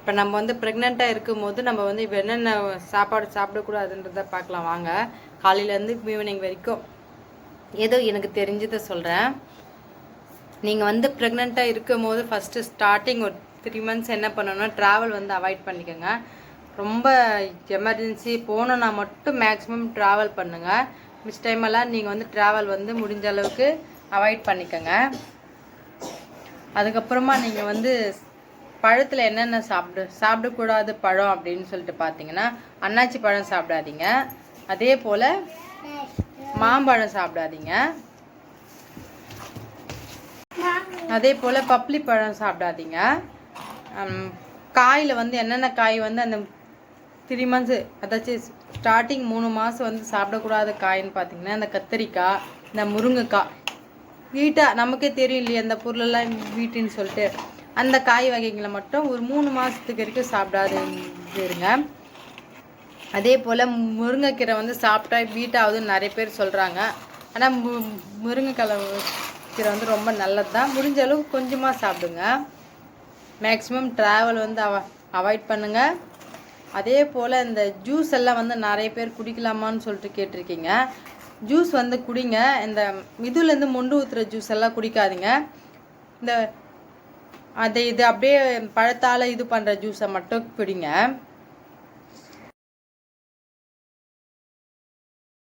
இப்போ நம்ம வந்து ப்ரெக்னெண்ட்டாக இருக்கும்போது நம்ம வந்து இப்போ என்னென்ன சாப்பாடு சாப்பிடக்கூடாதுன்றதை பார்க்கலாம் வாங்க. காலையிலேருந்து ஈவினிங் வரைக்கும் ஏதோ எனக்கு தெரிஞ்சதை சொல்கிறேன். நீங்கள் வந்து ப்ரெக்னெண்ட்டாக இருக்கும் போது ஃபஸ்ட்டு ஸ்டார்டிங் ஒரு 3 months என்ன பண்ணணும்னா ட்ராவல் வந்து அவாய்ட் பண்ணிக்கோங்க. ரொம்ப எமர்ஜென்சி போகணுன்னா மட்டும் மேக்ஸிமம் ட்ராவல் பண்ணுங்கள். மிஸ் டைமெல்லாம் நீங்கள் வந்து ட்ராவல் வந்து முடிஞ்ச அளவுக்கு அவாய்ட் பண்ணிக்கோங்க. அதுக்கப்புறமா நீங்கள் வந்து பழத்தில் என்னென்ன சாப்பிடக்கூடாது பழம் அப்படின்னு சொல்லிட்டு பார்த்தீங்கன்னா, அன்னாச்சி பழம் சாப்பிடாதீங்க. அதே போல் மாம்பழம் சாப்பிடாதீங்க. அதே போல் பப்ளி பழம் சாப்பிடாதீங்க. காயில் வந்து என்னென்ன காய் வந்து அந்த 3 months அதாச்சும் ஸ்டார்டிங் 3 மாதம் வந்து சாப்பிடக்கூடாத காயின்னு பார்த்தீங்கன்னா, இந்த கத்திரிக்காய், இந்த முருங்கைக்காய், வீட்டாக நமக்கே தெரியும் இல்லையா அந்த பொருளெல்லாம் வீட்டுன்னு சொல்லிட்டு அந்த காய் வகைகளை மட்டும் ஒரு 3 மாதத்துக்கு வரைக்கும் சாப்பிடாது இருங்க. அதே போல் முருங்கைக்கீரை வந்து சாப்பிட்டா வீட்டாகுதுன்னு நிறைய பேர் சொல்கிறாங்க. ஆனால் முருங்கைக்கீரை வந்து ரொம்ப நல்லது தான். முடிஞ்ச அளவுக்கு கொஞ்சமாக சாப்பிடுங்க. மேக்ஸிமம் ட்ராவல் வந்து அவாய்ட் பண்ணுங்கள். அதே போல் இந்த ஜூஸ் எல்லாம் வந்து நிறைய பேர் குடிக்கலாமான்னு சொல்லிட்டு கேட்டிருக்கீங்க. ஜூஸ் வந்து குடிங்க. இந்த இதுலேருந்து மொண்டு ஊற்றுற ஜூஸ் எல்லாம் குடிக்காதீங்க. இந்த இது அப்படியே பழத்தால் இது பண்ணுற ஜூஸை மட்டும் குடிங்க.